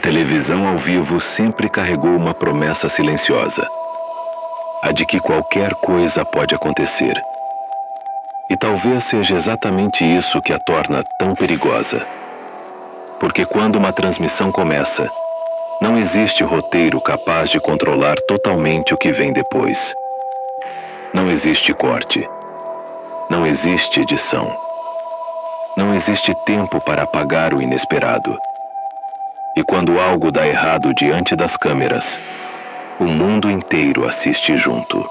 televisão ao vivo sempre carregou uma promessa silenciosa, a de que qualquer coisa pode acontecer. E talvez seja exatamente isso que a torna tão perigosa. Porque quando uma transmissão começa, não existe roteiro capaz de controlar totalmente o que vem depois. Não existe corte. Não existe edição. Não existe tempo para apagar o inesperado. E quando algo dá errado diante das câmeras, o mundo inteiro assiste junto.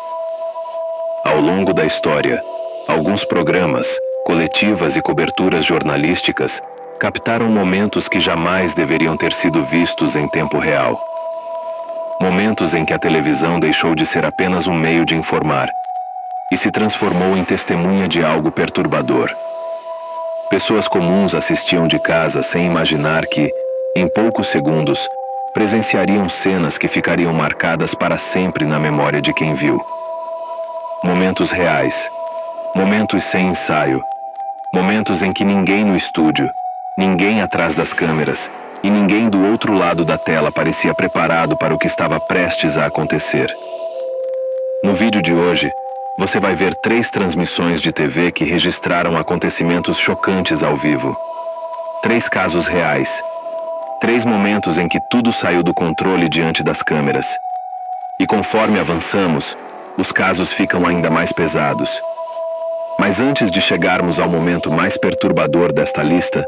Ao longo da história, alguns programas, coletivas e coberturas jornalísticas captaram momentos que jamais deveriam ter sido vistos em tempo real. Momentos em que a televisão deixou de ser apenas um meio de informar e se transformou em testemunha de algo perturbador. Pessoas comuns assistiam de casa sem imaginar que, em poucos segundos, presenciariam cenas que ficariam marcadas para sempre na memória de quem viu. Momentos reais, momentos sem ensaio, momentos em que ninguém no estúdio, ninguém atrás das câmeras e ninguém do outro lado da tela parecia preparado para o que estava prestes a acontecer. No vídeo de hoje, você vai ver 3 transmissões de TV que registraram acontecimentos chocantes ao vivo. 3 casos reais. 3 momentos em que tudo saiu do controle diante das câmeras. E conforme avançamos, os casos ficam ainda mais pesados. Mas antes de chegarmos ao momento mais perturbador desta lista,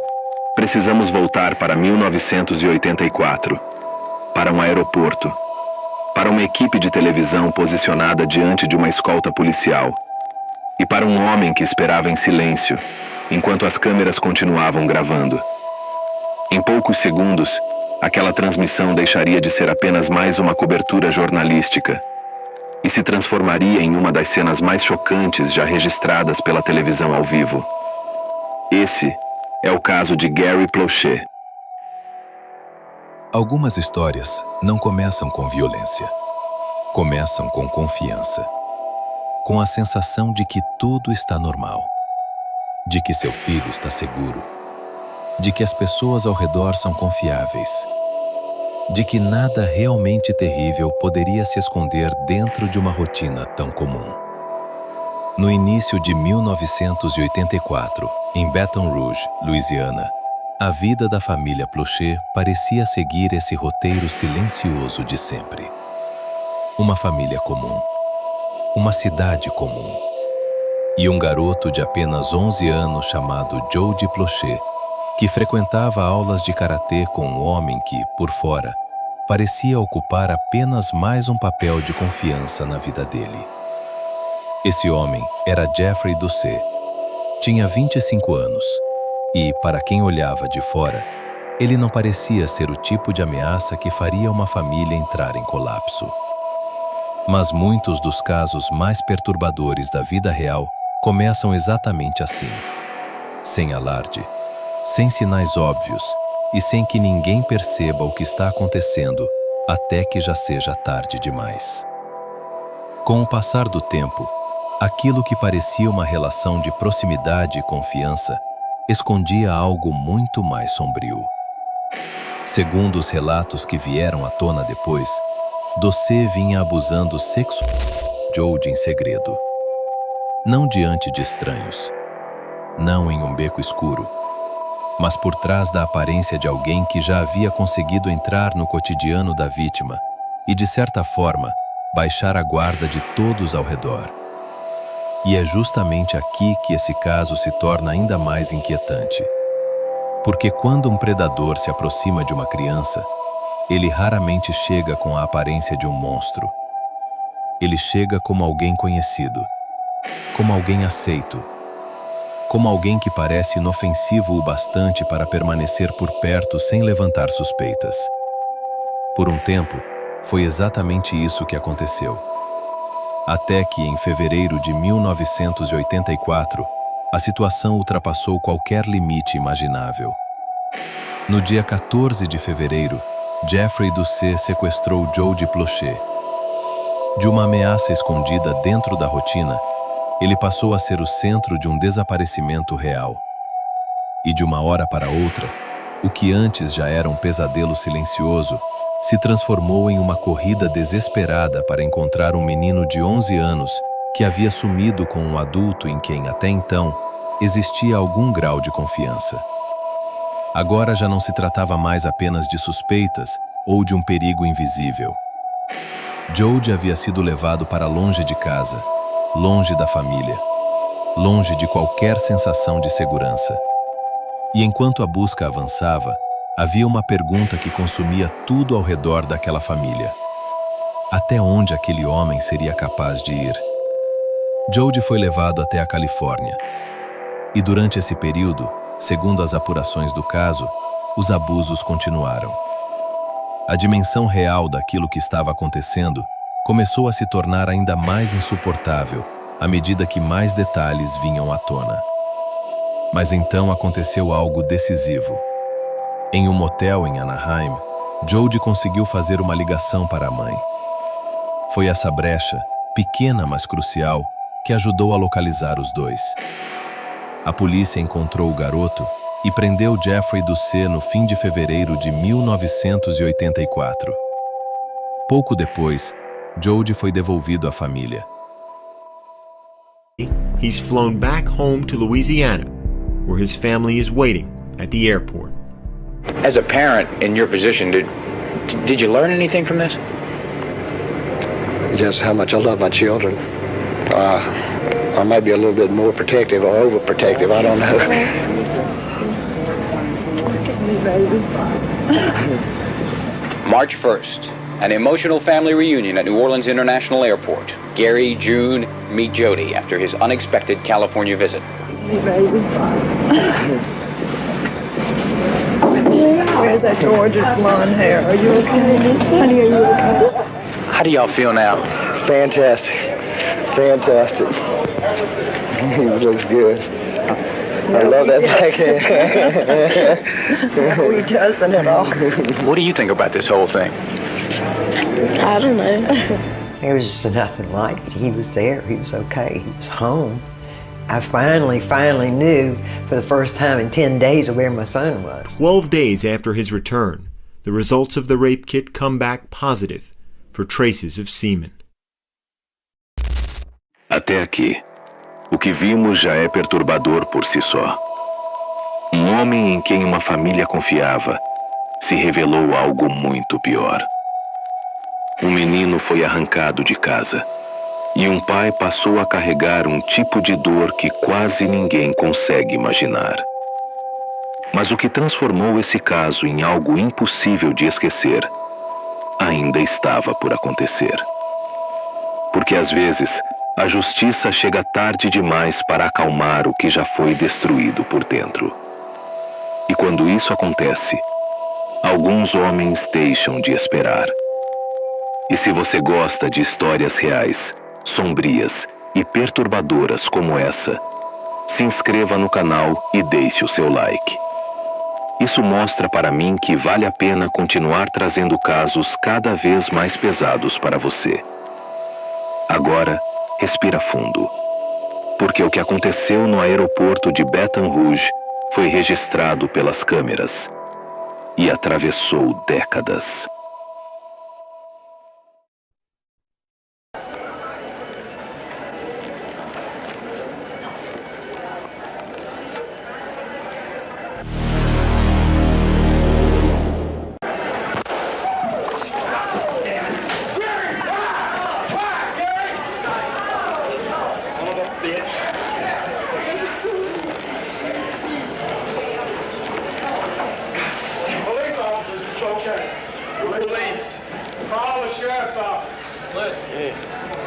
precisamos voltar para 1984, para um aeroporto, para uma equipe de televisão posicionada diante de uma escolta policial, e para um homem que esperava em silêncio, enquanto as câmeras continuavam gravando. Em poucos segundos, aquela transmissão deixaria de ser apenas mais uma cobertura jornalística e se transformaria em uma das cenas mais chocantes já registradas pela televisão ao vivo. Esse é o caso de Gary Plauché. Algumas histórias não começam com violência. Começam com confiança, com a sensação de que tudo está normal, de que seu filho está seguro, de que as pessoas ao redor são confiáveis, de que nada realmente terrível poderia se esconder dentro de uma rotina tão comum. No início de 1984, em Baton Rouge, Louisiana, a vida da família Plauché parecia seguir esse roteiro silencioso de sempre. Uma família comum, uma cidade comum, e um garoto de apenas 11 anos chamado Jody Plauché, que frequentava aulas de karatê com um homem que, por fora, parecia ocupar apenas mais um papel de confiança na vida dele. Esse homem era Jeffrey Doucet. Tinha 25 anos e, para quem olhava de fora, ele não parecia ser o tipo de ameaça que faria uma família entrar em colapso. Mas muitos dos casos mais perturbadores da vida real começam exatamente assim, sem alarde, sem sinais óbvios e sem que ninguém perceba o que está acontecendo até que já seja tarde demais. Com o passar do tempo, aquilo que parecia uma relação de proximidade e confiança escondia algo muito mais sombrio. Segundo os relatos que vieram à tona depois, Doucet vinha abusando sexualmente de Jody em segredo. Não diante de estranhos, não em um beco escuro, mas por trás da aparência de alguém que já havia conseguido entrar no cotidiano da vítima e, de certa forma, baixar a guarda de todos ao redor. E é justamente aqui que esse caso se torna ainda mais inquietante. Porque quando um predador se aproxima de uma criança, ele raramente chega com a aparência de um monstro. Ele chega como alguém conhecido, como alguém aceito, como alguém que parece inofensivo o bastante para permanecer por perto sem levantar suspeitas. Por um tempo, foi exatamente isso que aconteceu. Até que, em fevereiro de 1984, a situação ultrapassou qualquer limite imaginável. No dia 14 de fevereiro, Jeffrey Doucet sequestrou Jody Plauché. De uma ameaça escondida dentro da rotina, ele passou a ser o centro de um desaparecimento real. E de uma hora para outra, O que antes já era um pesadelo silencioso se transformou em uma corrida desesperada para encontrar um menino de 11 anos que havia sumido com um adulto em quem, até então, existia algum grau de confiança. Agora já não se tratava mais apenas de suspeitas ou de um perigo invisível. Jody havia sido levado para longe de casa, longe da família, longe de qualquer sensação de segurança. E enquanto a busca avançava, havia uma pergunta que consumia tudo ao redor daquela família. Até onde aquele homem seria capaz de ir? Jody foi levado até a Califórnia. E durante esse período, segundo as apurações do caso, os abusos continuaram. A dimensão real daquilo que estava acontecendo começou a se tornar ainda mais insuportável à medida que mais detalhes vinham à tona. Mas então aconteceu algo decisivo. Em um motel em Anaheim, Jody conseguiu fazer uma ligação para a mãe. Foi essa brecha, pequena mas crucial, que ajudou a localizar os dois. A polícia encontrou o garoto e prendeu Jeffrey Doucet no fim de fevereiro de 1984. Pouco depois, Jody foi devolvido à família. He's flown back home to Louisiana, where his family is waiting at the airport. As a parent in your position, did you learn anything from this? Just how much I love my children. Or maybe a little bit more protective or overprotective, I don't know. March 1st, an emotional family reunion at New Orleans International Airport. Gary, June, meet Jody after his unexpected California visit. Where's that gorgeous blonde hair? Are you okay? Honey, are you okay? How do y'all feel now? Fantastic. Fantastic. He looks good. I love that back hair. No, he doesn't at all. What do you think about this whole thing? I don't know. There was just nothing like it. He was there. He was okay. He was home. I finally knew for the first time in 10 days where my son was. 12 days after his return, the results of the rape kit come back positive for traces of semen. Até aqui, o que vimos já é perturbador por si só. Um homem em quem uma família confiava se revelou algo muito pior. Um menino foi arrancado de casa e um pai passou a carregar um tipo de dor que quase ninguém consegue imaginar. Mas o que transformou esse caso em algo impossível de esquecer ainda estava por acontecer. Porque às vezes a justiça chega tarde demais para acalmar o que já foi destruído por dentro. E quando isso acontece, alguns homens deixam de esperar. E se você gosta de histórias reais, sombrias e perturbadoras como essa, se inscreva no canal e deixe o seu like. Isso mostra para mim que vale a pena continuar trazendo casos cada vez mais pesados para você. Agora, respira fundo, porque o que aconteceu no aeroporto de Baton Rouge foi registrado pelas câmeras e atravessou décadas.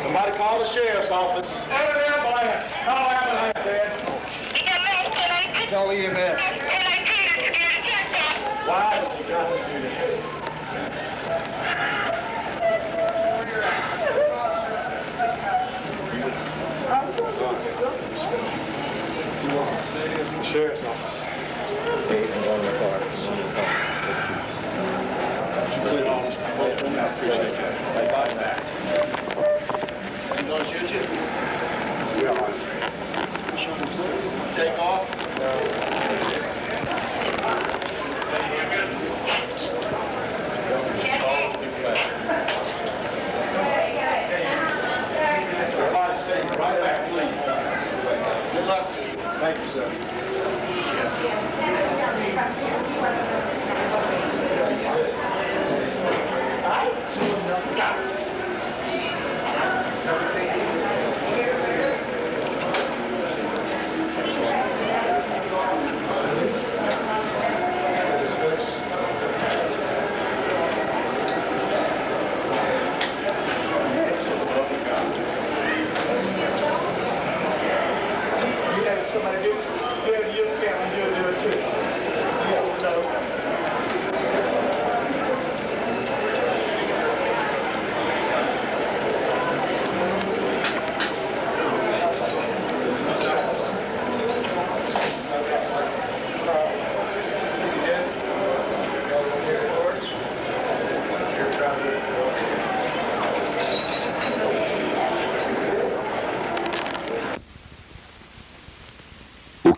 Somebody call the sheriff's office. Call the ambulance. Call the ambulance, Ed. Don't leave him in. Why don't you got to do this? The sheriff's office. I appreciate that. You gonna shoot you? Yeah. Take off? No.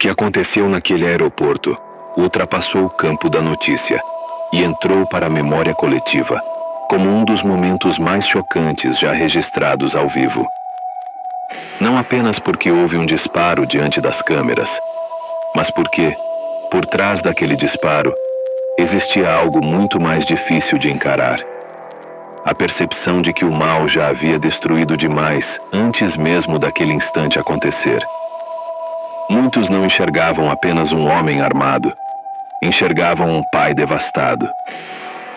que aconteceu naquele aeroporto ultrapassou o campo da notícia e entrou para a memória coletiva como um dos momentos mais chocantes já registrados ao vivo. Não apenas porque houve um disparo diante das câmeras, mas porque, por trás daquele disparo, existia algo muito mais difícil de encarar. A percepção de que o mal já havia destruído demais antes mesmo daquele instante acontecer. Muitos não enxergavam apenas um homem armado, enxergavam um pai devastado.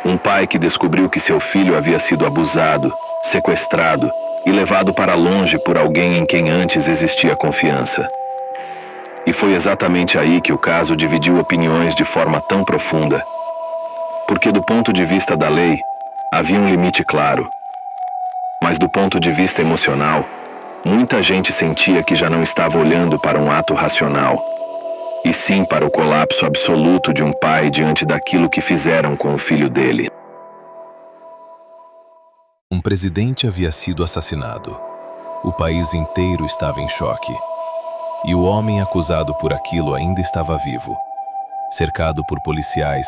Um pai que descobriu que seu filho havia sido abusado, sequestrado e levado para longe por alguém em quem antes existia confiança. E foi exatamente aí que o caso dividiu opiniões de forma tão profunda. Porque do ponto de vista da lei, havia um limite claro. Mas do ponto de vista emocional, muita gente sentia que já não estava olhando para um ato racional, e sim para o colapso absoluto de um pai diante daquilo que fizeram com o filho dele. Um presidente havia sido assassinado. O país inteiro estava em choque. E o homem acusado por aquilo ainda estava vivo, cercado por policiais,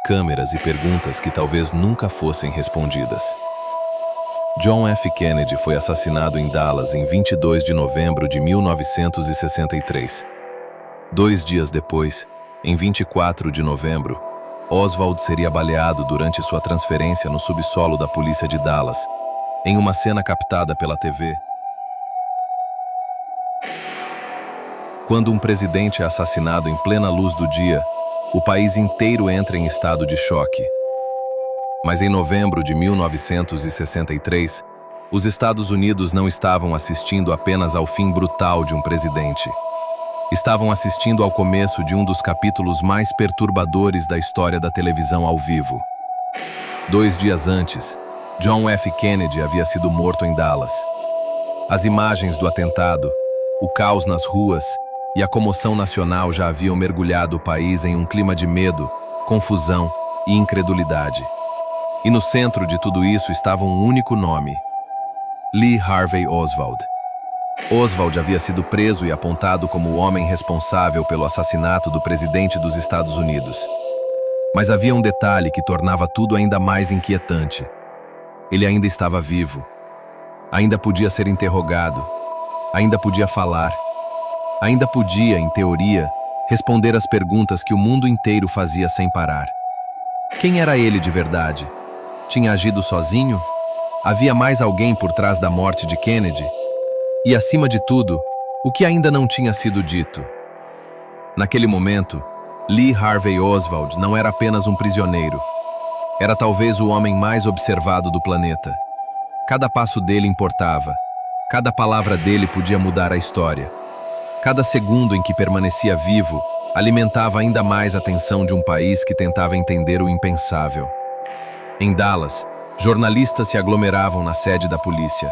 câmeras e perguntas que talvez nunca fossem respondidas. John F. Kennedy foi assassinado em Dallas em 22 de novembro de 1963. 2 dias depois, em 24 de novembro, Oswald seria baleado durante sua transferência no subsolo da polícia de Dallas, em uma cena captada pela TV. Quando um presidente é assassinado em plena luz do dia, o país inteiro entra em estado de choque. Mas em novembro de 1963, os Estados Unidos não estavam assistindo apenas ao fim brutal de um presidente. Estavam assistindo ao começo de um dos capítulos mais perturbadores da história da televisão ao vivo. 2 dias antes, John F. Kennedy havia sido morto em Dallas. As imagens do atentado, o caos nas ruas e a comoção nacional já haviam mergulhado o país em um clima de medo, confusão e incredulidade. E no centro de tudo isso estava um único nome: Lee Harvey Oswald. Oswald havia sido preso e apontado como o homem responsável pelo assassinato do presidente dos Estados Unidos. Mas havia um detalhe que tornava tudo ainda mais inquietante. Ele ainda estava vivo. Ainda podia ser interrogado. Ainda podia falar. Ainda podia, em teoria, responder às perguntas que o mundo inteiro fazia sem parar. Quem era ele de verdade? Tinha agido sozinho? Havia mais alguém por trás da morte de Kennedy? E, acima de tudo, o que ainda não tinha sido dito? Naquele momento, Lee Harvey Oswald não era apenas um prisioneiro. Era talvez o homem mais observado do planeta. Cada passo dele importava. Cada palavra dele podia mudar a história. Cada segundo em que permanecia vivo alimentava ainda mais a tensão de um país que tentava entender o impensável. Em Dallas, jornalistas se aglomeravam na sede da polícia.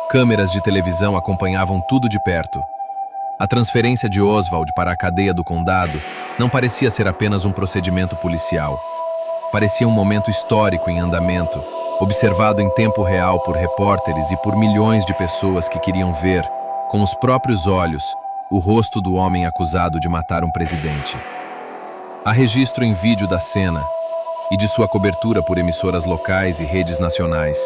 Câmeras de televisão acompanhavam tudo de perto. A transferência de Oswald para a cadeia do condado não parecia ser apenas um procedimento policial. Parecia um momento histórico em andamento, observado em tempo real por repórteres e por milhões de pessoas que queriam ver, com os próprios olhos, o rosto do homem acusado de matar um presidente. Há registro em vídeo da cena e de sua cobertura por emissoras locais e redes nacionais.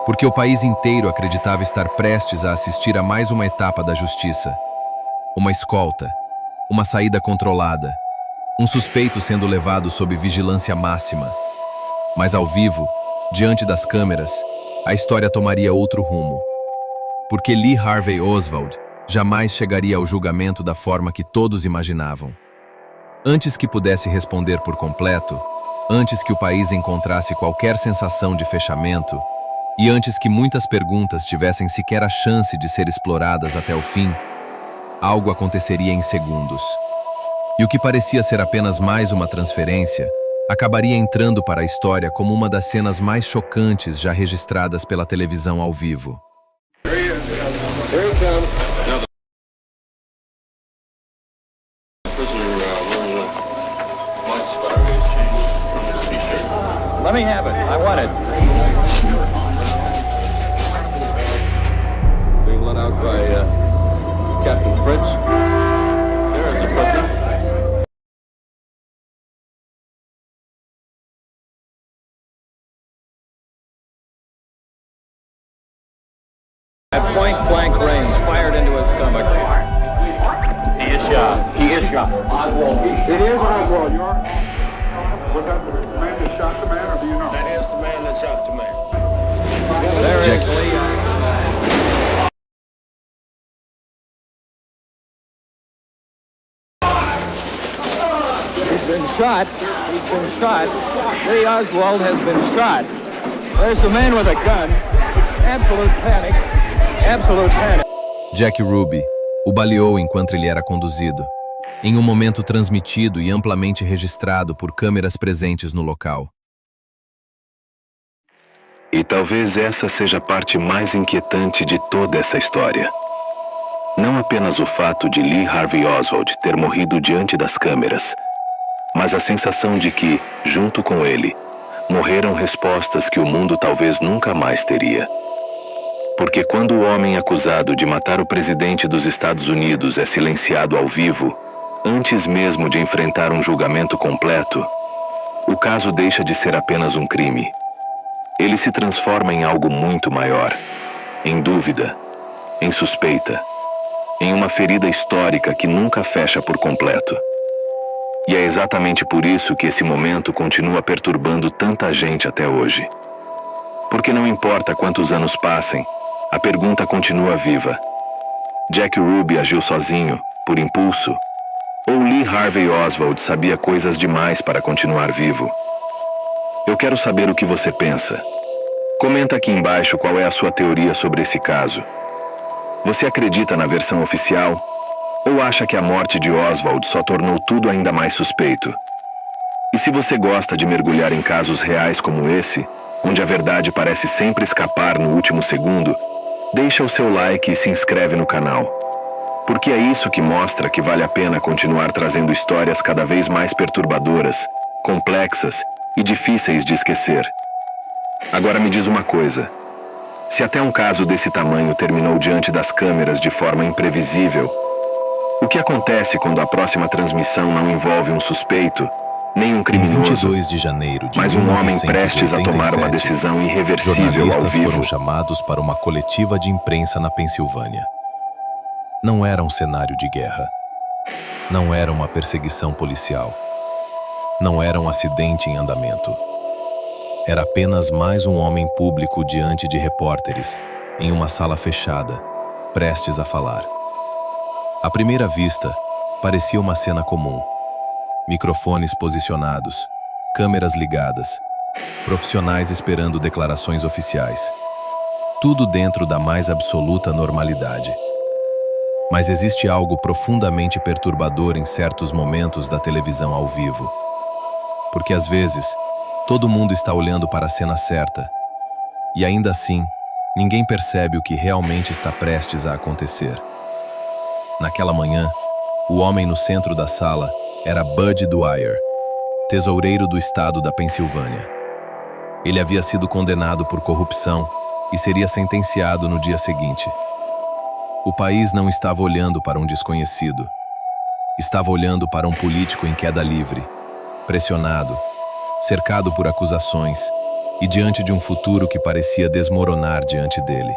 Porque o país inteiro acreditava estar prestes a assistir a mais uma etapa da justiça. Uma escolta, uma saída controlada, um suspeito sendo levado sob vigilância máxima. Mas ao vivo, diante das câmeras, a história tomaria outro rumo. Porque Lee Harvey Oswald jamais chegaria ao julgamento da forma que todos imaginavam. Antes que pudesse responder por completo, antes que o país encontrasse qualquer sensação de fechamento, e antes que muitas perguntas tivessem sequer a chance de ser exploradas até o fim, algo aconteceria em segundos. E o que parecia ser apenas mais uma transferência, acabaria entrando para a história como uma das cenas mais chocantes já registradas pela televisão ao vivo. Let me have it. I want it. Being let out by Captain Fritz. At point-blank range, fired into his stomach. He is shot. He is shot. Oswald. It is Oswald. Was that the man that shot the man, or do you know? That is the man that shot the man. There Jack. is Lee. He's been shot. He's been shot. Lee Oswald has been shot. There's a man with a gun. Absolute panic. Absolute panic. Jack Ruby o baleou enquanto ele era conduzido, em um momento transmitido e amplamente registrado por câmeras presentes no local. E talvez essa seja a parte mais inquietante de toda essa história. Não apenas o fato de Lee Harvey Oswald ter morrido diante das câmeras, mas a sensação de que, junto com ele, morreram respostas que o mundo talvez nunca mais teria. Porque quando o homem acusado de matar o presidente dos Estados Unidos é silenciado ao vivo, antes mesmo de enfrentar um julgamento completo, o caso deixa de ser apenas um crime. Ele se transforma em algo muito maior, em dúvida, em suspeita, em uma ferida histórica que nunca fecha por completo. E é exatamente por isso que esse momento continua perturbando tanta gente até hoje. Porque não importa quantos anos passem, a pergunta continua viva. Jack Ruby agiu sozinho, por impulso? Ou Lee Harvey Oswald sabia coisas demais para continuar vivo? Eu quero saber o que você pensa. Comenta aqui embaixo qual é a sua teoria sobre esse caso. Você acredita na versão oficial? Ou acha que a morte de Oswald só tornou tudo ainda mais suspeito? E se você gosta de mergulhar em casos reais como esse, onde a verdade parece sempre escapar no último segundo, deixa o seu like e se inscreve no canal. Porque é isso que mostra que vale a pena continuar trazendo histórias cada vez mais perturbadoras, complexas e difíceis de esquecer. Agora me diz uma coisa. Se até um caso desse tamanho terminou diante das câmeras de forma imprevisível, o que acontece quando a próxima transmissão não envolve um suspeito, nem um criminoso, Em 22 de janeiro de mas um homem prestes a tomar uma 1987, decisão irreversível ao jornalistas vivo? foram chamados para uma coletiva de imprensa na Pensilvânia. Não era um cenário de guerra. Não era uma perseguição policial. Não era um acidente em andamento. Era apenas mais um homem público diante de repórteres, em uma sala fechada, prestes a falar. À primeira vista, parecia uma cena comum. Microfones posicionados, câmeras ligadas, profissionais esperando declarações oficiais. Tudo dentro da mais absoluta normalidade. Mas existe algo profundamente perturbador em certos momentos da televisão ao vivo. Porque às vezes, todo mundo está olhando para a cena certa, e ainda assim, ninguém percebe o que realmente está prestes a acontecer. Naquela manhã, o homem no centro da sala era Bud Dwyer, tesoureiro do estado da Pensilvânia. Ele havia sido condenado por corrupção e seria sentenciado no dia seguinte. O país não estava olhando para um desconhecido. Estava olhando para um político em queda livre, pressionado, cercado por acusações e diante de um futuro que parecia desmoronar diante dele.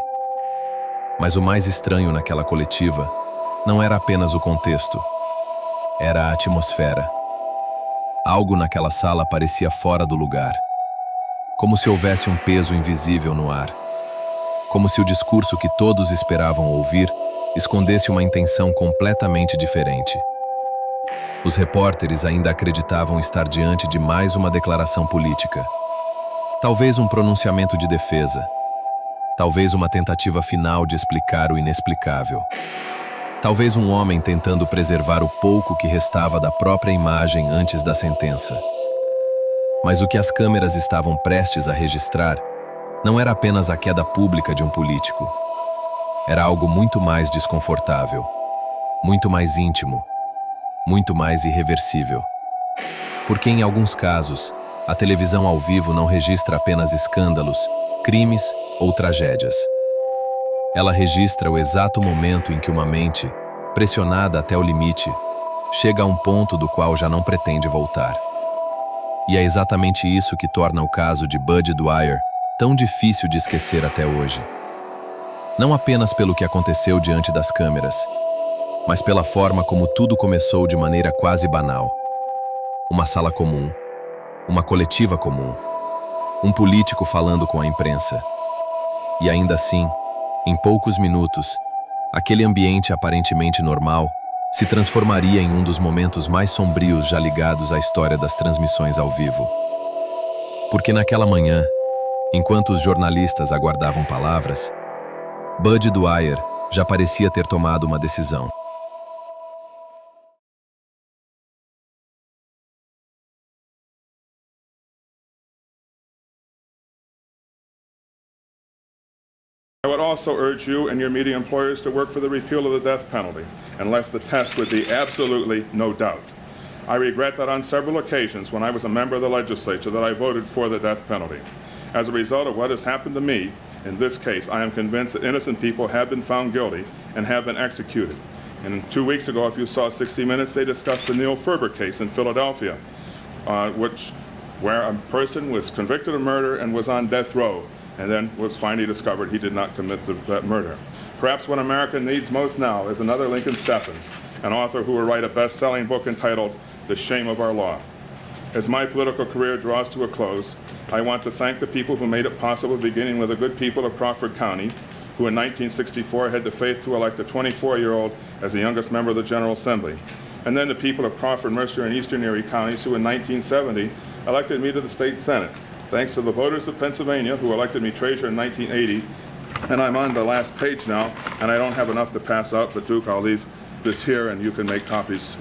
Mas o mais estranho naquela coletiva não era apenas o contexto, era a atmosfera. Algo naquela sala parecia fora do lugar, como se houvesse um peso invisível no ar, como se o discurso que todos esperavam ouvir escondesse uma intenção completamente diferente. Os repórteres ainda acreditavam estar diante de mais uma declaração política, talvez um pronunciamento de defesa, talvez uma tentativa final de explicar o inexplicável. Talvez um homem tentando preservar o pouco que restava da própria imagem antes da sentença. Mas o que as câmeras estavam prestes a registrar não era apenas a queda pública de um político. Era algo muito mais desconfortável, muito mais íntimo, muito mais irreversível. Porque em alguns casos, a televisão ao vivo não registra apenas escândalos, crimes ou tragédias. Ela registra o exato momento em que uma mente, pressionada até o limite, chega a um ponto do qual já não pretende voltar. E é exatamente isso que torna o caso de Bud Dwyer tão difícil de esquecer até hoje. Não apenas pelo que aconteceu diante das câmeras, mas pela forma como tudo começou de maneira quase banal. Uma sala comum, uma coletiva comum, um político falando com a imprensa. E ainda assim, em poucos minutos, aquele ambiente aparentemente normal se transformaria em um dos momentos mais sombrios já ligados à história das transmissões ao vivo. Porque naquela manhã, enquanto os jornalistas aguardavam palavras, Bud Dwyer já parecia ter tomado uma decisão. I would also urge you and your media employers to work for the repeal of the death penalty, unless the test would be absolutely no doubt. I regret that on several occasions when I was a member of the legislature that I voted for the death penalty. As a result of what has happened to me, in this case, I am convinced that innocent people have been found guilty and have been executed. And 2 weeks ago, if you saw 60 Minutes, they discussed the Neil Ferber case in Philadelphia, where a person was convicted of murder and was on death row, and then was finally discovered he did not commit that murder. Perhaps what America needs most now is another Lincoln Steffens, an author who will write a best-selling book entitled The Shame of Our Law. As my political career draws to a close, I want to thank the people who made it possible, beginning with the good people of Crawford County, who in 1964 had the faith to elect a 24-year-old as the youngest member of the General Assembly, and then the people of Crawford, Mercer, and Eastern Erie counties, who in 1970 elected me to the state Senate. Thanks to the voters of Pennsylvania, who elected me treasurer in 1980. And I'm on the last page now, and I don't have enough to pass out, but Duke, I'll leave this here, and you can make copies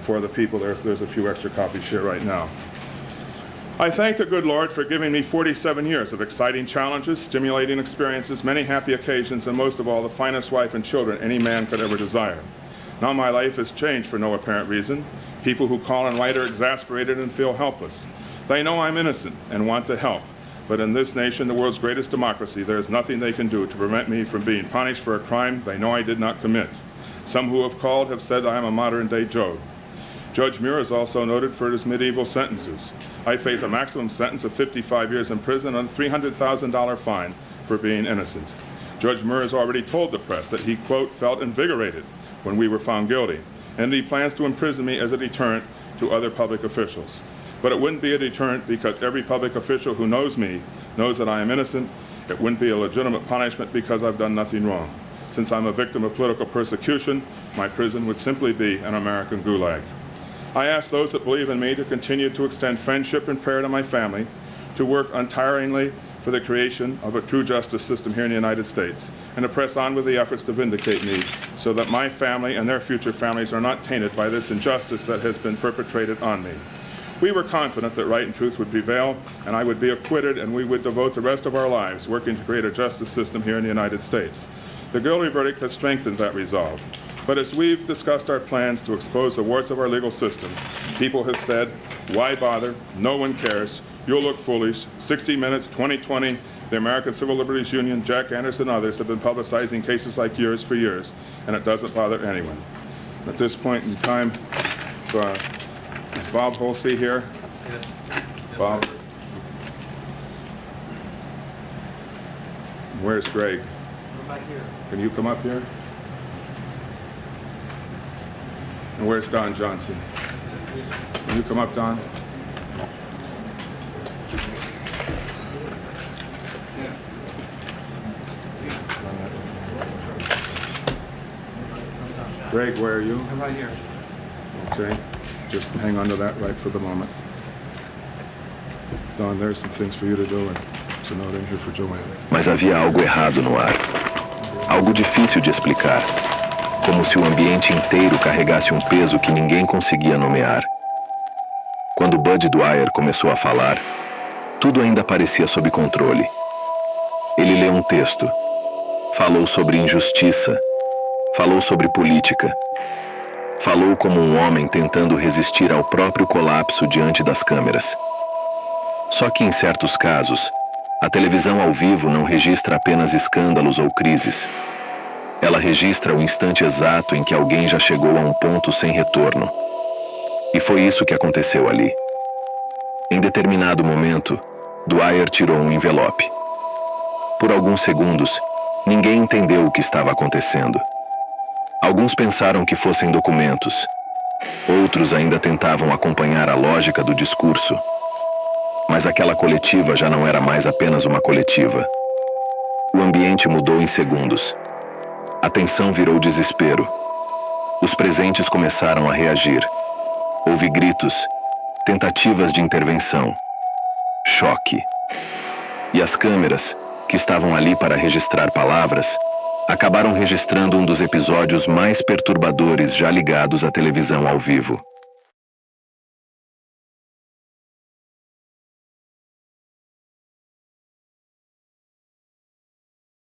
for the people. There's a few extra copies here right now. I thank the good Lord for giving me 47 years of exciting challenges, stimulating experiences, many happy occasions, and most of all, the finest wife and children any man could ever desire. Now my life has changed for no apparent reason. People who call and write are exasperated and feel helpless. They know I'm innocent and want to help, but in this nation, the world's greatest democracy, there is nothing they can do to prevent me from being punished for a crime they know I did not commit. Some who have called have said I am a modern-day Job. Judge Muir is also noted for his medieval sentences. I face a maximum sentence of 55 years in prison and a $300,000 fine for being innocent. Judge Muir has already told the press that he, quote, felt invigorated when we were found guilty, and he plans to imprison me as a deterrent to other public officials. But it wouldn't be a deterrent because every public official who knows me knows that I am innocent. It wouldn't be a legitimate punishment because I've done nothing wrong. Since I'm a victim of political persecution, my prison would simply be an American gulag. I ask those that believe in me to continue to extend friendship and prayer to my family, to work untiringly for the creation of a true justice system here in the United States, and to press on with the efforts to vindicate me so that my family and their future families are not tainted by this injustice that has been perpetrated on me. We were confident that right and truth would prevail, and I would be acquitted, and we would devote the rest of our lives working to create a justice system here in the United States. The guilty verdict has strengthened that resolve. But as we've discussed our plans to expose the warts of our legal system, people have said, why bother? No one cares. You'll look foolish. 60 Minutes, 2020, the American Civil Liberties Union, Jack Anderson, and others have been publicizing cases like yours for years, and it doesn't bother anyone. At this point in time, is Bob Holsey here? Yes. Bob? Where's Greg? Come back here. Can you come up here? And where's Don Johnson? Can you come up, Don? Greg, where are you? I'm right here. Okay. Just hang on to that right for the moment. Don, there's some things for you to do, and it's a note in here for Joanne. Mas havia algo errado no ar. Algo difícil de explicar. Como se o ambiente inteiro carregasse um peso que ninguém conseguia nomear. Quando Bud Dwyer começou a falar, tudo ainda parecia sob controle. Ele leu um texto. Falou sobre injustiça. Falou sobre política. Falou como um homem tentando resistir ao próprio colapso diante das câmeras. Só que em certos casos, a televisão ao vivo não registra apenas escândalos ou crises. Ela registra o instante exato em que alguém já chegou a um ponto sem retorno. E foi isso que aconteceu ali. Em determinado momento, Dwyer tirou um envelope. Por alguns segundos, Ninguém entendeu o que estava acontecendo. Alguns pensaram que fossem documentos. Outros ainda tentavam acompanhar a lógica do discurso. Mas aquela coletiva já não era mais apenas uma coletiva. O ambiente mudou em segundos. A tensão virou desespero. Os presentes começaram a reagir. Houve gritos, tentativas de intervenção, choque. E as câmeras, que estavam ali para registrar palavras, acabaram registrando um dos episódios mais perturbadores já ligados à televisão ao vivo.